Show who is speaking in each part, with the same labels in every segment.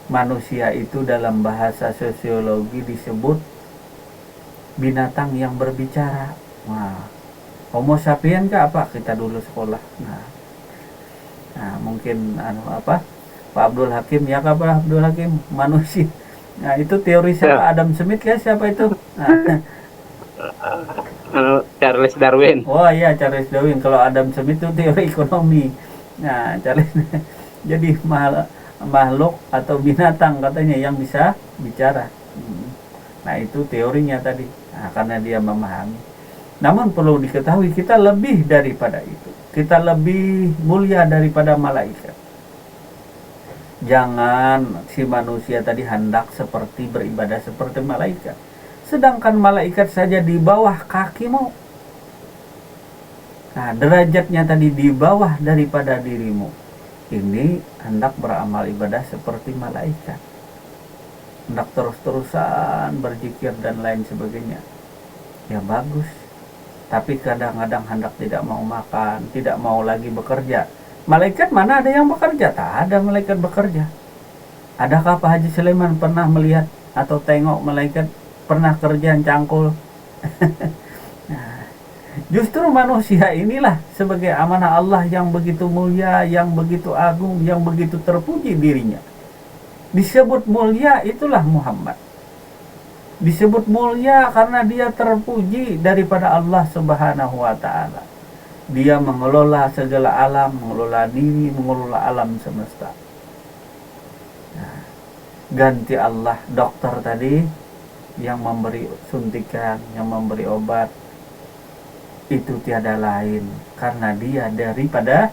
Speaker 1: Manusia itu dalam bahasa sosiologi disebut binatang yang berbicara. Nah, Homo sapien kah apa kita dulu sekolah. Nah, mungkin Pak Abdul Hakim ya kah Pak Abdul Hakim manusia. Nah, itu teori
Speaker 2: Ya,
Speaker 1: siapa? Adam Smith ya siapa itu? Nah,
Speaker 2: Charles Darwin.
Speaker 1: oh iya Charles Darwin. Kalau Adam Smith itu teori ekonomi. Nah, Charles jadi makhluk atau binatang katanya yang bisa bicara. Nah, itu teorinya tadi. Nah, karena dia memahami. Namun perlu diketahui kita lebih daripada itu. Kita lebih mulia daripada malaikat. Jangan si manusia tadi hendak seperti beribadah seperti malaikat. Sedangkan malaikat saja di bawah kakimu. Nah, derajatnya tadi di bawah daripada dirimu. Ini hendak beramal ibadah seperti malaikat. Hendak terus-terusan berzikir dan lain sebagainya. Ya bagus. Tapi kadang-kadang hendak tidak mau makan, tidak mau lagi bekerja. Malaikat mana ada yang bekerja? Tak ada malaikat bekerja. Adakah Pak Haji Sulaiman pernah melihat atau tengok malaikat pernah kerjaan cangkul? Nah, justru manusia inilah sebagai amanah Allah yang begitu mulia, yang begitu agung, yang begitu terpuji dirinya. Disebut mulia itulah Muhammad. Disebut mulia karena dia terpuji daripada Allah Subhanahu wa taala. Dia mengelola segala alam, mengelola diri, mengelola alam semesta. Nah, ganti Allah dokter tadi yang memberi suntikan, yang memberi obat itu tiada lain karena dia daripada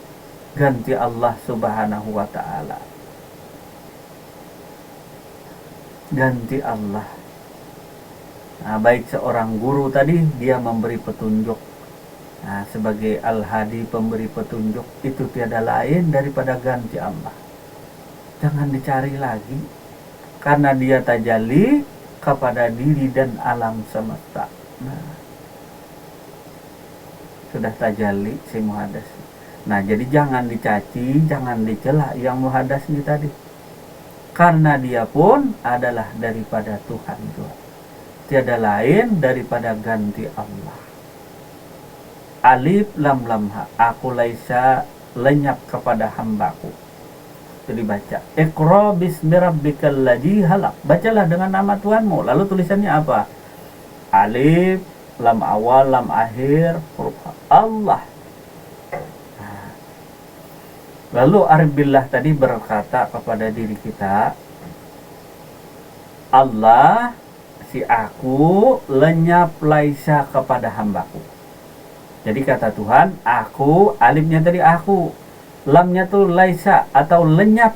Speaker 1: ganti Allah Subhanahu wa taala. Ganti Allah. Nah, baik seorang guru tadi dia memberi petunjuk. Nah, sebagai Al-Hadi pemberi petunjuk itu tiada lain daripada ganti Allah. Jangan dicari lagi karena dia tajalli kepada diri dan alam semesta. Nah, sudah tajalli si muhadas. Nah, jadi jangan dicaci, jangan dicela yang muhadas ini tadi. Karena dia pun adalah daripada Tuhan juga. Tiada lain daripada ganti Allah. Alif lam lam ha, aku laisa lenyap kepada hambaku. Itu dibaca. Iqra bismi rabbikal ladzi halaq. Bacalah dengan nama Tuhanmu. Lalu tulisannya apa? Alif lam awal lam akhir huruf Allah. Lalu Arbillah tadi berkata kepada diri kita, Allah si aku lenyap laisa kepada hambaku. Jadi kata Tuhan, aku, alifnya tadi aku, lamnya tuh laisa atau lenyap,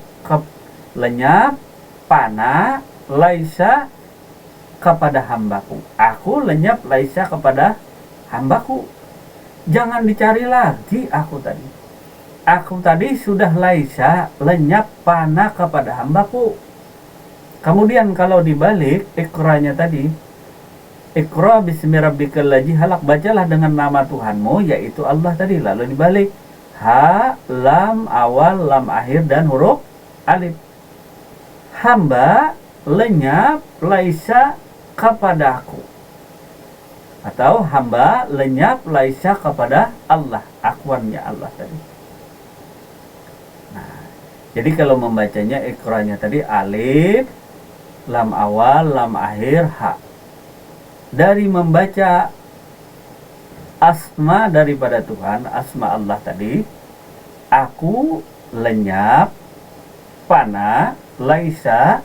Speaker 1: lenyap, pana, laisa kepada hambaku. Aku lenyap laisa kepada hambaku. Jangan dicari lagi aku tadi. Aku tadi sudah laisa, lenyap, pana kepada hambaku. Kemudian kalau dibalik ikranya tadi, Iqra bismi rabbikal ladzi halaq, bacalah dengan nama Tuhanmu yaitu Allah tadi. Lalu dibalik ha, lam awal, lam akhir dan huruf alif. Hamba lenyap laisa kepadaku. Atau hamba lenyap laisa kepada Allah, akuannya Allah tadi. Nah, jadi kalau membacanya ikranya tadi alif, lam awal, lam akhir, ha. Dari membaca asma daripada Tuhan, asma Allah tadi, aku lenyap, pana, laisa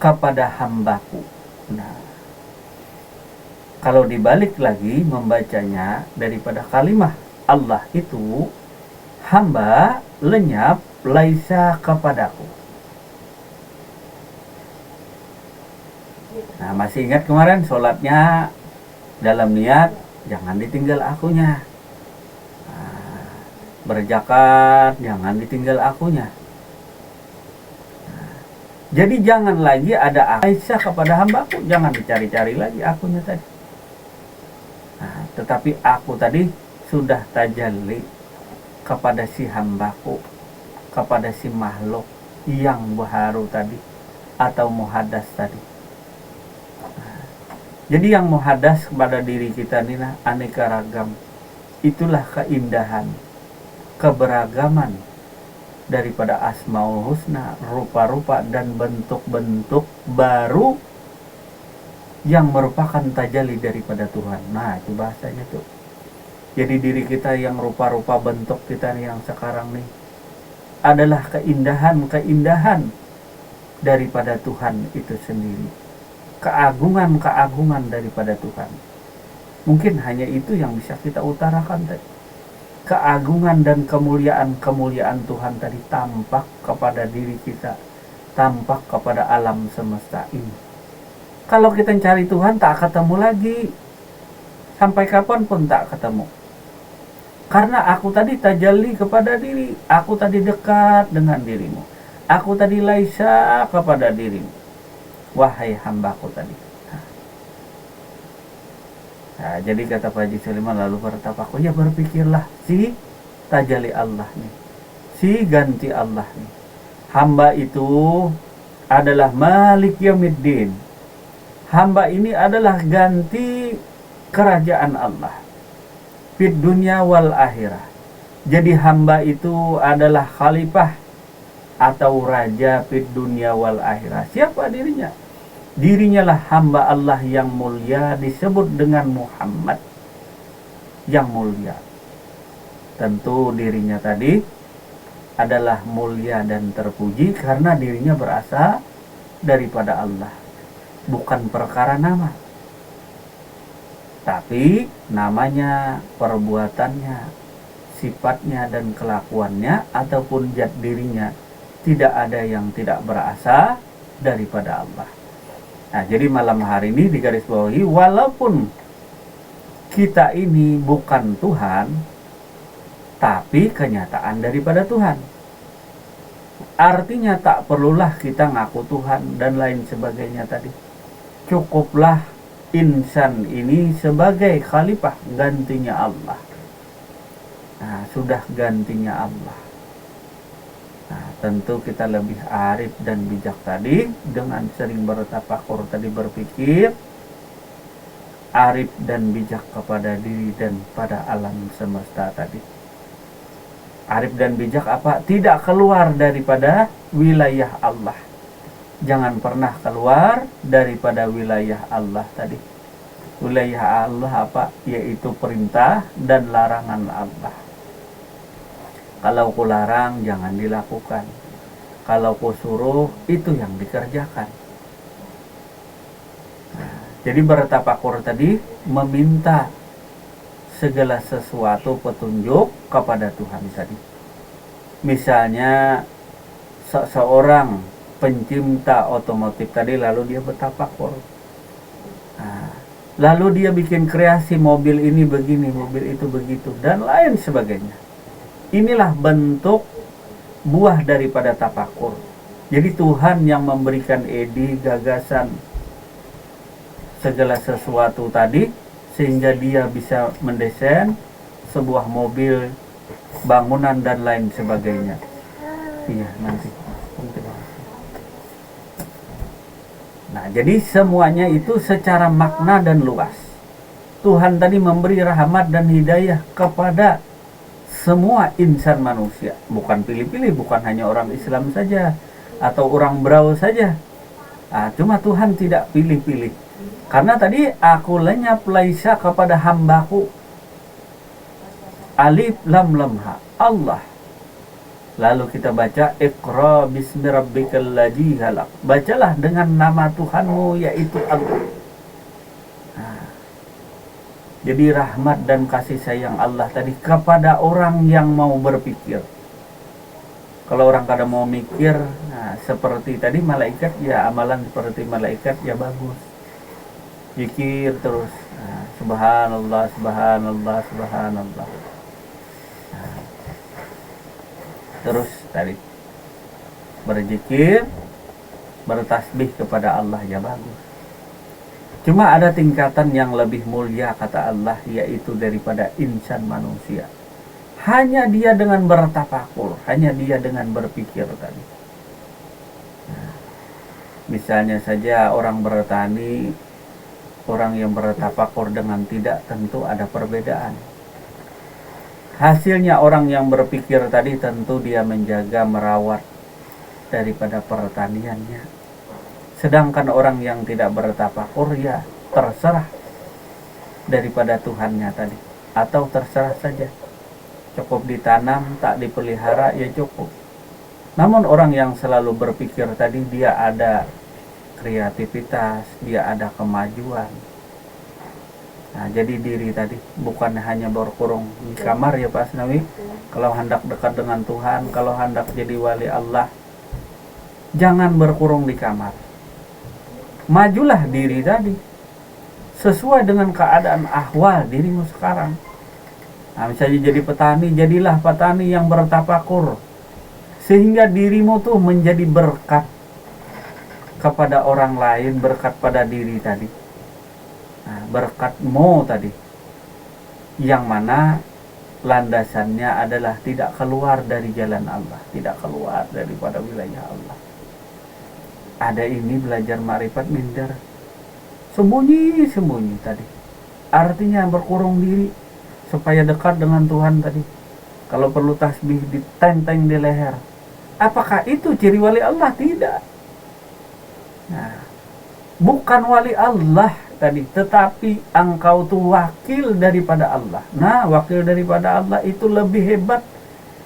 Speaker 1: kepada hambaku. Nah, kalau dibalik lagi membacanya daripada kalimah Allah itu, hamba lenyap, laisa kepadaku. Nah, masih ingat kemarin sholatnya dalam niat jangan ditinggal akunya. Nah, berzakat jangan ditinggal akunya. Nah, jadi jangan lagi ada Aisyah kepada hambaku, jangan dicari-cari lagi akunya tadi. Nah, tetapi aku tadi sudah tajalli kepada si hambaku, kepada si makhluk yang baharu tadi atau muhadas tadi. Jadi yang muhadas kepada diri kita ini aneka ragam. Itulah keindahan, keberagaman daripada Asmaul Husna, rupa-rupa dan bentuk-bentuk baru yang merupakan tajalli daripada Tuhan. Nah, itu bahasanya tuh. Jadi diri kita yang rupa-rupa bentuk kita yang sekarang nih adalah keindahan-keindahan daripada Tuhan itu sendiri. Keagungan-keagungan daripada Tuhan. Mungkin hanya itu yang bisa kita utarakan tadi. Keagungan dan kemuliaan-kemuliaan Tuhan tadi tampak kepada diri kita, tampak kepada alam semesta ini. Kalau kita cari Tuhan tak ketemu lagi, sampai kapan pun tak ketemu. Karena aku tadi tajalli kepada diri, aku tadi dekat dengan dirimu, aku tadi laisa kepada dirimu, wahai hambaku tadi. Nah, jadi kata Pak Haji Sulaiman lalu bertafakur, ya berpikirlah si tajalli Allah nih, si ganti Allah nih. Hamba itu adalah Malik Yaumiddin. Hamba ini adalah ganti kerajaan Allah. Fid dunya wal akhirah. Jadi hamba itu adalah khalifah atau raja fid dunya wal akhirah. Siapa dirinya? Dirinya lah hamba Allah yang mulia, disebut dengan Muhammad yang mulia. Tentu dirinya tadi adalah mulia dan terpuji karena dirinya berasal daripada Allah, bukan perkara nama, tapi namanya, perbuatannya, sifatnya dan kelakuannya ataupun zat dirinya tidak ada yang tidak berasal daripada Allah. Nah, jadi malam hari ini digarisbawahi, walaupun kita ini bukan Tuhan, tapi kenyataan daripada Tuhan. Artinya tak perlulah kita ngaku Tuhan dan lain sebagainya tadi. Cukuplah insan ini sebagai khalifah, gantinya Allah. Nah, sudah gantinya Allah. Nah, tentu kita lebih arif dan bijak tadi dengan sering bertafakur tadi, berpikir arif dan bijak kepada diri dan pada alam semesta tadi. Arif dan bijak apa? Tidak keluar daripada wilayah Allah. Jangan pernah keluar daripada wilayah Allah tadi. Wilayah Allah apa? Yaitu perintah dan larangan Allah. Kalau ku larang, jangan dilakukan. Kalau ku suruh, itu yang dikerjakan. Nah, jadi bertafakur tadi meminta segala sesuatu petunjuk kepada Tuhan tadi. Misalnya seorang pencinta otomotif tadi, lalu dia bertafakur. Nah, lalu dia bikin kreasi mobil ini begini, mobil itu begitu, dan lain sebagainya. Inilah bentuk buah daripada tafakur. Jadi Tuhan yang memberikan ide, gagasan, segala sesuatu tadi, sehingga dia bisa mendesain sebuah mobil, bangunan dan lain sebagainya. Iya, nanti. Nah, jadi semuanya itu secara makna dan luas. Tuhan tadi memberi rahmat dan hidayah kepada semua insan manusia, bukan pilih-pilih, bukan hanya orang Islam saja atau orang Brau saja. Nah, cuma Tuhan tidak pilih-pilih. Karena tadi aku lenyap laisa kepada hambaku. Alif lam lam ha, Allah. Lalu kita baca Iqra bismi rabbikal ladzi khalaq. Bacalah dengan nama Tuhanmu yaitu Allah. Nah, jadi rahmat dan kasih sayang Allah tadi kepada orang yang mau berpikir. Kalau orang kada mau mikir, nah, seperti tadi malaikat, ya amalan seperti malaikat ya bagus. Zikir terus, nah, subhanallah, subhanallah, subhanallah. Nah, terus tadi berzikir, bertasbih kepada Allah ya bagus. Cuma ada tingkatan yang lebih mulia kata Allah, yaitu daripada insan manusia. Hanya dia dengan bertafakur, hanya dia dengan berpikir tadi. Misalnya saja orang bertani, orang yang bertafakur dengan tidak, tentu ada perbedaan. Hasilnya orang yang berpikir tadi tentu dia menjaga, merawat daripada pertaniannya. Sedangkan orang yang tidak bertafakur ya terserah daripada Tuhannya tadi, atau terserah saja, cukup ditanam, tak dipelihara ya cukup. Namun orang yang selalu berpikir tadi, dia ada kreativitas, dia ada kemajuan. Nah, jadi diri tadi bukan hanya berkurung di kamar ya Pak Asnawi. Kalau hendak dekat dengan Tuhan, kalau hendak jadi wali Allah, jangan berkurung di kamar. Majulah diri tadi sesuai dengan keadaan ahwal dirimu sekarang. Nah, misalnya jadi petani, jadilah petani yang bertafakur, sehingga dirimu tuh menjadi berkat kepada orang lain, berkat pada diri tadi. Nah, berkatmu tadi, yang mana landasannya adalah tidak keluar dari jalan Allah, tidak keluar daripada wilayah Allah. Ada ini belajar ma'rifat minder, sembunyi-sembunyi tadi. Artinya berkurung diri supaya dekat dengan Tuhan tadi. Kalau perlu tasbih ditenteng di leher. Apakah itu ciri wali Allah? Tidak. Nah, bukan wali Allah tadi, tetapi engkau tuh wakil daripada Allah. Nah, wakil daripada Allah itu lebih hebat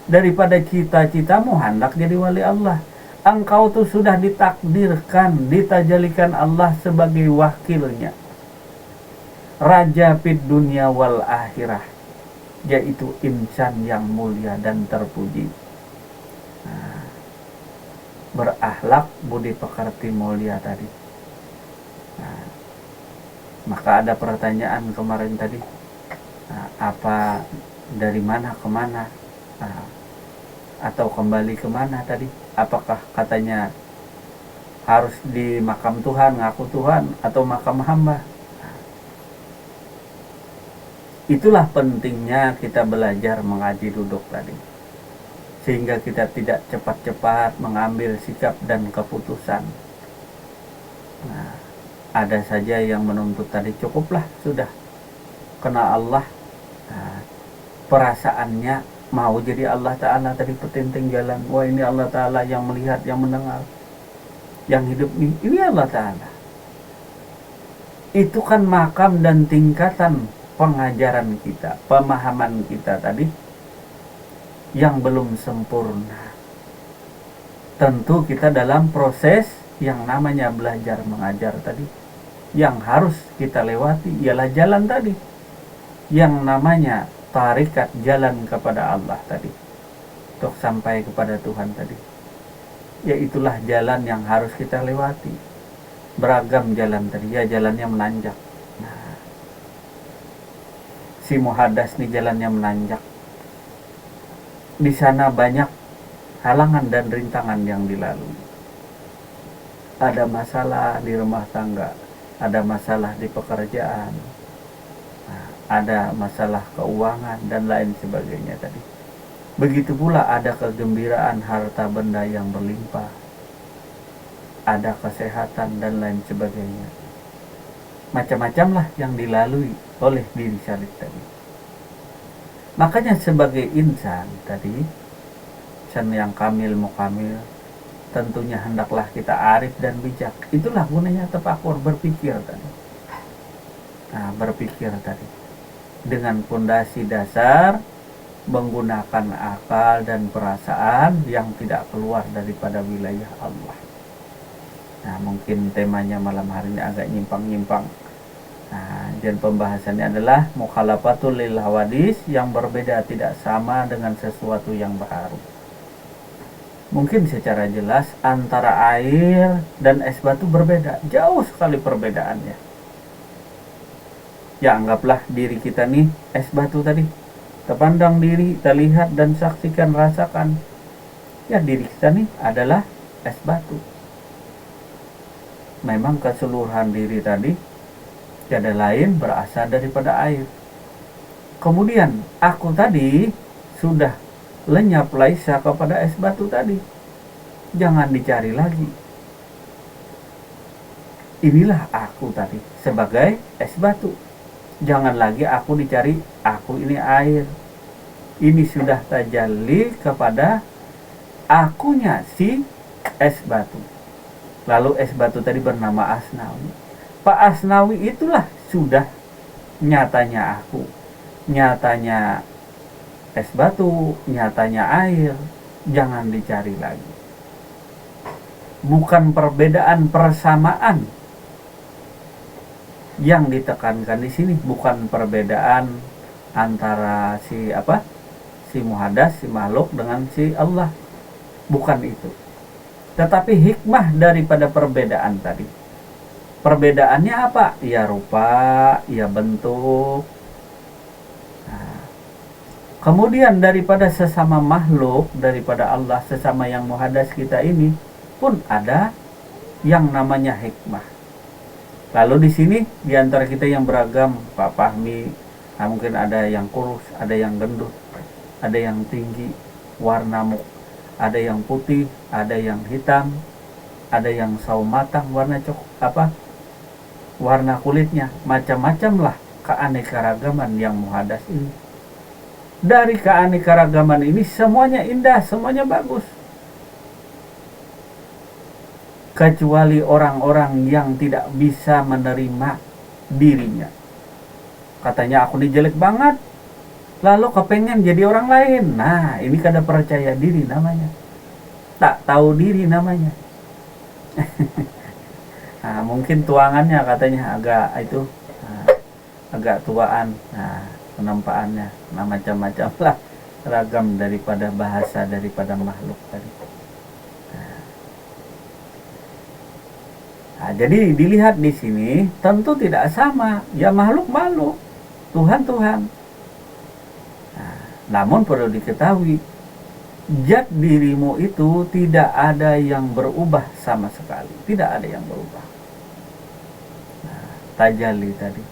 Speaker 1: daripada cita-citamu hendak jadi wali Allah. Engkau tuh sudah ditakdirkan, ditajalikan Allah sebagai wakilnya, raja fid dunia wal akhirah, yaitu insan yang mulia dan terpuji. Nah, berakhlak, budi pekerti mulia tadi. Nah, maka ada pertanyaan kemarin tadi, nah, apa dari mana ke mana, nah, atau kembali kemana tadi? Apakah katanya harus di makam Tuhan, ngaku Tuhan, atau makam hamba? Nah, itulah pentingnya kita belajar mengaji duduk tadi, sehingga kita tidak cepat-cepat mengambil sikap dan keputusan. Nah, ada saja yang menuntut tadi, cukuplah sudah kena Allah. Nah, perasaannya mau jadi Allah Ta'ala tadi, petinting jalan. Wah, ini Allah Ta'ala yang melihat, yang mendengar, yang hidup ini Allah Ta'ala. Itu kan makam dan tingkatan pengajaran kita, pemahaman kita tadi yang belum sempurna. Tentu kita dalam proses yang namanya belajar mengajar tadi, yang harus kita lewati ialah jalan tadi, yang namanya tarikat, jalan kepada Allah tadi, untuk sampai kepada Tuhan tadi. Yaitulah jalan yang harus kita lewati. Beragam jalan tadi, ya jalannya menanjak. Nah, si muhadas nih jalannya menanjak. Di sana banyak halangan dan rintangan yang dilalui. Ada masalah di rumah tangga, ada masalah di pekerjaan, ada masalah keuangan dan lain sebagainya tadi. Begitu pula ada kegembiraan harta benda yang berlimpah, ada kesehatan dan lain sebagainya. Macam-macam lah yang dilalui oleh diri salib tadi. Makanya sebagai insan tadi, insan yang kamil mukamil, tentunya hendaklah kita arif dan bijak. Itulah gunanya tafakur, berpikir tadi. Nah, berpikir tadi dengan fondasi dasar menggunakan akal dan perasaan yang tidak keluar daripada wilayah Allah. Nah, mungkin temanya malam hari ini agak nyimpang-nyimpang. Nah, dan pembahasannya adalah mukhalafatul lil hawadis, yang berbeda tidak sama dengan sesuatu yang baru. Mungkin secara jelas antara air dan es batu berbeda, jauh sekali perbedaannya. Ya, anggaplah diri kita nih es batu tadi. Terpandang diri, kita lihat dan saksikan, rasakan. Ya, diri kita nih adalah es batu. Memang keseluruhan diri tadi tiada lain berasal daripada air. Kemudian aku tadi sudah lenyap laisa kepada es batu tadi. Jangan dicari lagi. inilah aku tadi sebagai es batu. Jangan lagi aku dicari aku ini air. Ini sudah tajalli kepada akunya si es batu. Lalu es batu tadi bernama Asnawi. Pak Asnawi itulah sudah nyatanya aku, nyatanya es batu, nyatanya air. Jangan dicari lagi. Bukan perbedaan, persamaan yang ditekankan di sini, bukan perbedaan antara si muhadas, si makhluk dengan si Allah, bukan itu. Tetapi hikmah daripada perbedaan tadi, perbedaannya apa? Ya rupa, ya bentuk. Nah, kemudian daripada sesama makhluk, daripada Allah, sesama yang muhadas kita ini pun ada yang namanya hikmah. Lalu di sini di antara kita yang beragam, Pak Fahmi, mungkin ada yang kurus, ada yang gendut, ada yang tinggi, warna ada yang putih, ada yang hitam, ada yang sawo matang, warna kulitnya, macam-macam lah keanekaragaman yang muhadas ini. Dari keanekaragaman ini semuanya indah, semuanya bagus. Kecuali orang-orang yang tidak bisa menerima dirinya. Katanya aku ini jelek banget, lalu kepengen jadi orang lain. Nah, ini kada percaya diri namanya, tak tahu diri namanya. Nah, mungkin tuangannya katanya agak tuaan. Nah, penampakannya macam-macam lah, ragam daripada bahasa daripada makhluk tadi. Nah, jadi dilihat di sini tentu tidak sama, ya makhluk, Tuhan. Nah, namun perlu diketahui, zat dirimu itu tidak ada yang berubah sama sekali, tidak ada yang berubah. Nah, tajalli tadi.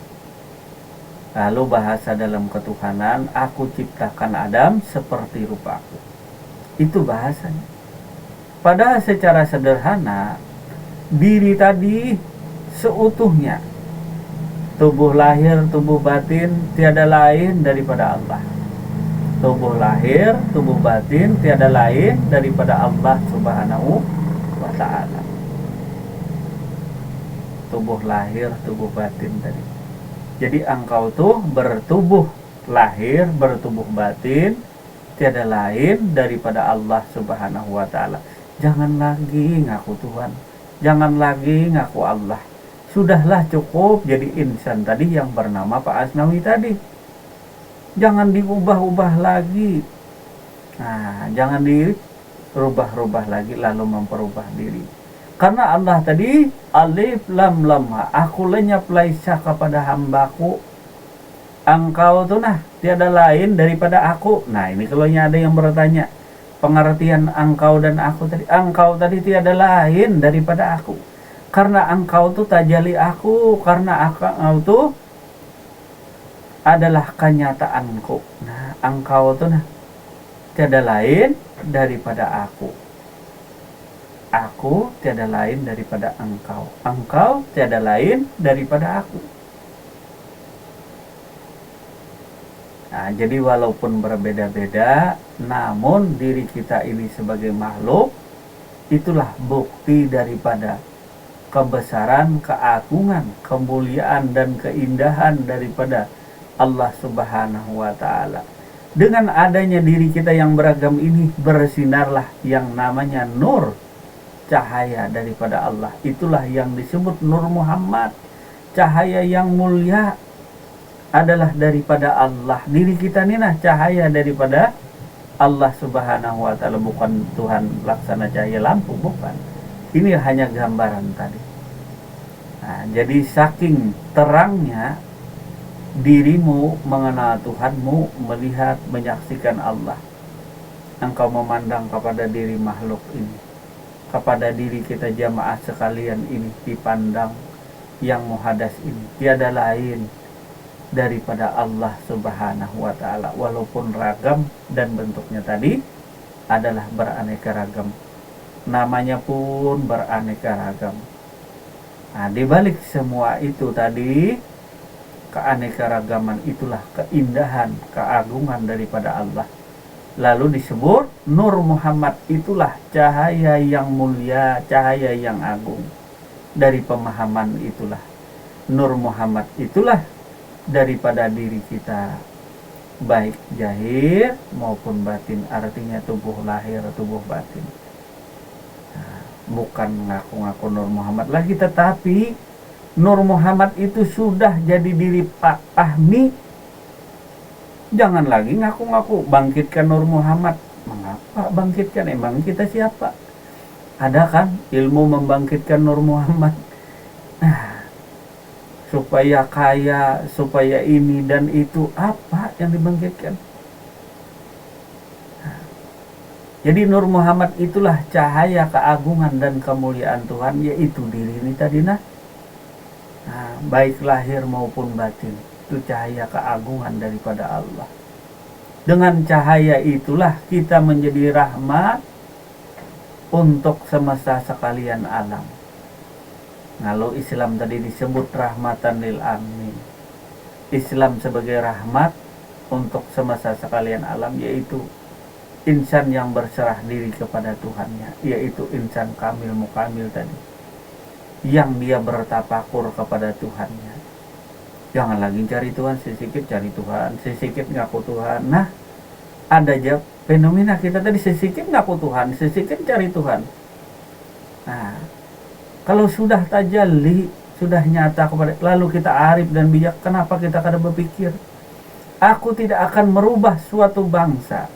Speaker 1: Lalu bahasa dalam ketuhanan, aku ciptakan Adam seperti rupaku. Itu bahasanya. Padahal secara sederhana, diri tadi seutuhnya, tubuh lahir, tubuh batin, tiada lain daripada Allah. Tubuh lahir, tubuh batin, tiada lain daripada Allah Subhanahu wa ta'ala. Tubuh lahir, tubuh batin tadi. Jadi engkau tuh bertubuh lahir, bertubuh batin, tiada lain daripada Allah Subhanahu wa ta'ala. Jangan lagi ngaku Tuhan, jangan lagi ngaku Allah. Sudahlah, cukup jadi insan tadi yang bernama Pak Asnawi tadi. Jangan diubah-ubah lagi. Nah, jangan dirubah-rubah lagi lalu memperubah diri. Karena Allah tadi alif lam lam, aku lenyap laisa kepada hambaku. Engkau tuh tiada lain daripada aku. Nah, ini kalau ada yang bertanya pengertian engkau dan aku tadi. Engkau tadi tiada lain daripada aku. Karena engkau tuh tajalli aku, karena engkau tuh adalah kenyataanku. Nah, engkau tuh tiada lain daripada aku. Aku tiada lain daripada engkau. Engkau tiada lain daripada aku. Nah, jadi walaupun berbeda-beda, namun diri kita ini sebagai makhluk, itulah bukti daripada kebesaran, keagungan, kemuliaan, dan keindahan daripada Allah Subhanahu wa ta'ala. Dengan adanya diri kita yang beragam ini, bersinarlah yang namanya nur, cahaya daripada Allah. Itulah yang disebut Nur Muhammad. Cahaya yang mulia adalah daripada Allah. Diri kita ini cahaya daripada Allah Subhanahu wa ta'ala, bukan Tuhan laksana cahaya lampu, bukan. Ini hanya gambaran tadi. Nah, jadi saking terangnya dirimu mengenal Tuhanmu, melihat, menyaksikan Allah, engkau memandang kepada diri makhluk ini, kepada diri kita jamaah sekalian ini, dipandang yang muhadas ini, tiada lain daripada Allah Subhanahu wa ta'ala. Walaupun ragam dan bentuknya tadi adalah beraneka ragam, namanya pun beraneka ragam. Nah, di balik semua itu tadi, keanekaragaman itulah keindahan, keagungan daripada Allah. Lalu disebut Nur Muhammad itulah cahaya yang mulia, cahaya yang agung. Dari pemahaman itulah Nur Muhammad itulah daripada diri kita, baik zahir maupun batin, artinya tubuh lahir, tubuh batin. Nah, bukan ngaku-ngaku Nur Muhammad lagi, tetapi Nur Muhammad itu sudah jadi diri Pak Fahmi. Jangan lagi ngaku-ngaku bangkitkan Nur Muhammad. Mengapa bangkitkan? Emang kita siapa? Ada kan ilmu membangkitkan Nur Muhammad? Nah, supaya kaya, supaya ini dan itu, apa yang dibangkitkan? Nah, jadi Nur Muhammad itulah cahaya keagungan dan kemuliaan Tuhan, yaitu diri ini tadi. Nah, baik lahir maupun batin, itu cahaya keagungan daripada Allah. Dengan cahaya itulah kita menjadi rahmat untuk semesta sekalian alam. Lalu Islam tadi disebut rahmatan lil alamin. Islam sebagai rahmat untuk semesta sekalian alam, yaitu insan yang berserah diri kepada Tuhannya, yaitu insan kamil mukamil tadi, yang dia bertapakur kepada Tuhannya. Jangan lagi cari Tuhan, sesikit cari Tuhan, sesikit ngaku Tuhan. Nah, ada aja fenomena kita tadi, sesikit ngaku Tuhan, sesikit cari Tuhan. Nah, kalau sudah tajalli, sudah nyata kepada, lalu kita arif dan bijak, kenapa kita kada berpikir, aku tidak akan merubah suatu bangsa,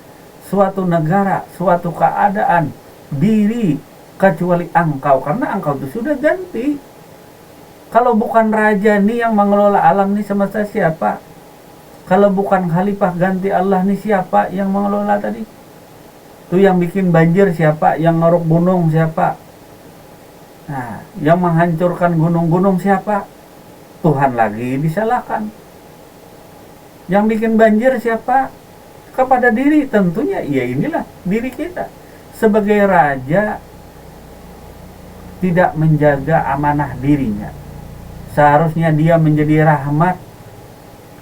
Speaker 1: suatu negara, suatu keadaan, diri, kecuali engkau, karena engkau itu sudah ganti. Kalau bukan raja nih yang mengelola alam nih semesta, siapa? Kalau bukan khalifah ganti Allah nih, siapa yang mengelola tadi? Tuh yang bikin banjir siapa? Yang ngeruk gunung siapa? Nah, yang menghancurkan gunung-gunung siapa? Tuhan lagi disalahkan. Yang bikin banjir siapa? Kepada diri tentunya. Ya inilah diri kita. Sebagai raja tidak menjaga amanah dirinya. Seharusnya dia menjadi rahmat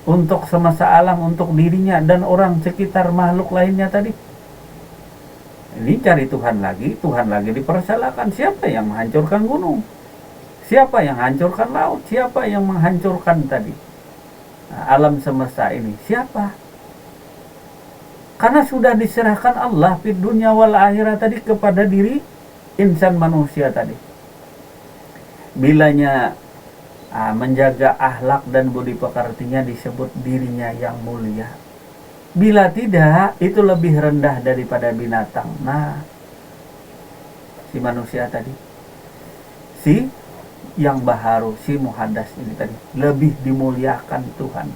Speaker 1: untuk semesta alam, untuk dirinya dan orang sekitar makhluk lainnya tadi. Ini cari Tuhan lagi dipersalahkan. Siapa yang menghancurkan gunung? Siapa yang menghancurkan laut? Siapa yang menghancurkan tadi alam semesta ini? Siapa? Karena sudah diserahkan Allah di dunia wal akhirat tadi kepada diri insan manusia tadi. Bilanya menjaga akhlak dan budi pekertinya disebut dirinya yang mulia. Bila tidak, itu lebih rendah daripada binatang. Nah, si manusia tadi, si yang baharu, si muhadas ini tadi, lebih dimuliakan Tuhan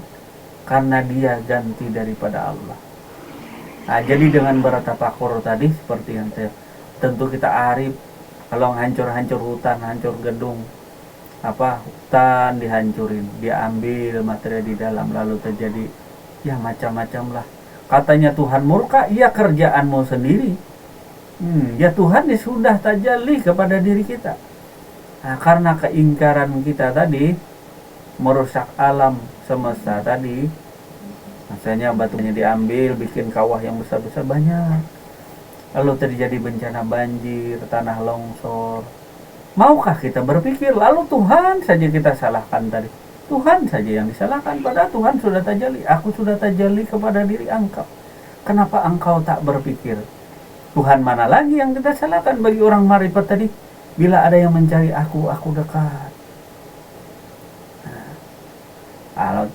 Speaker 1: karena dia ganti daripada Allah. Nah, jadi dengan bertafakur tadi, seperti yang saya, tentu kita arif. Kalau hancur-hancur hutan, hancur gedung, hutan dihancurin, dia ambil materi di dalam, lalu terjadi ya macam-macam lah. Katanya Tuhan murka, ya kerjaanmu sendiri. Ya Tuhan ya sudah tajalli kepada diri kita. Nah, karena keingkaran kita tadi merusak alam semesta tadi, misalnya batunya diambil, bikin kawah yang besar-besar banyak, lalu terjadi bencana banjir, tanah longsor. Maukah kita berpikir lalu Tuhan saja kita salahkan tadi? Tuhan saja yang disalahkan, padahal Tuhan sudah tajalli. Aku sudah tajalli kepada diri engkau. Kenapa engkau tak berpikir? Tuhan mana lagi yang kita salahkan? Bagi orang marifat tadi, bila ada yang mencari aku dekat. Nah,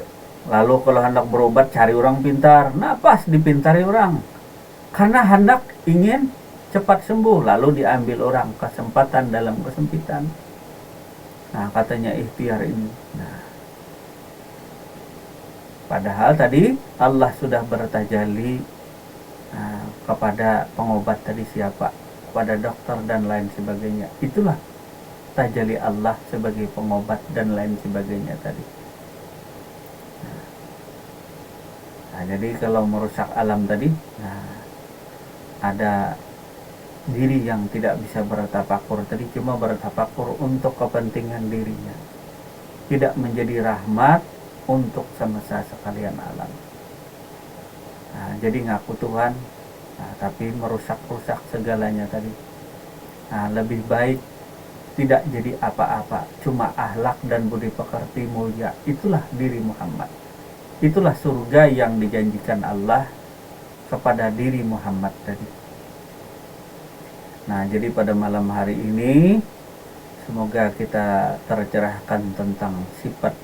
Speaker 1: lalu kalau hendak berobat cari orang pintar. Nah, pas dipintari orang. Karena hendak ingin cepat sembuh, lalu diambil orang, kesempatan dalam kesempitan. Nah, katanya ikhtiar ini. Nah, padahal tadi Allah sudah bertajalli kepada pengobat tadi siapa? Kepada dokter dan lain sebagainya. Itulah tajalli Allah sebagai pengobat dan lain sebagainya tadi. Nah, jadi kalau merusak alam tadi, ada diri yang tidak bisa bertafakur tadi cuma bertafakur untuk kepentingan dirinya, tidak menjadi rahmat untuk semesta sekalian alam. Nah, jadi ngaku Tuhan, nah, tapi merusak-rusak segalanya tadi. Nah, lebih baik tidak jadi apa-apa, cuma akhlak dan budi pekerti mulia. Itulah diri Muhammad. Itulah surga yang dijanjikan Allah kepada diri Muhammad tadi. Nah, jadi pada malam hari ini semoga kita tercerahkan tentang sifat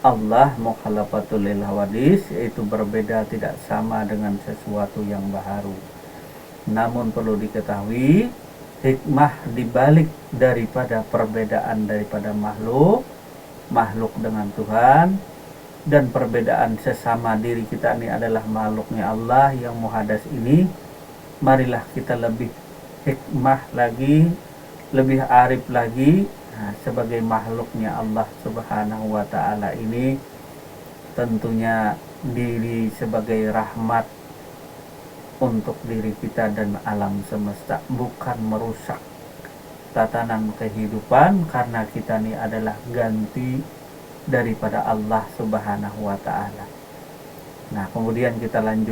Speaker 1: Allah mukhalafatul lil hawadis, yaitu berbeda tidak sama dengan sesuatu yang baharu. Namun perlu diketahui hikmah dibalik daripada perbedaan daripada makhluk dengan Tuhan, dan perbedaan sesama diri kita ini adalah makhluknya Allah yang muhadas ini. Marilah kita lebih hikmah lagi, lebih arif lagi. Nah, sebagai makhluknya Allah subhanahu wa ta'ala ini, tentunya diri sebagai rahmat untuk diri kita dan alam semesta, bukan merusak tatanan kehidupan, karena kita ini adalah ganti daripada Allah subhanahu wa ta'ala. Nah, kemudian kita lanjut.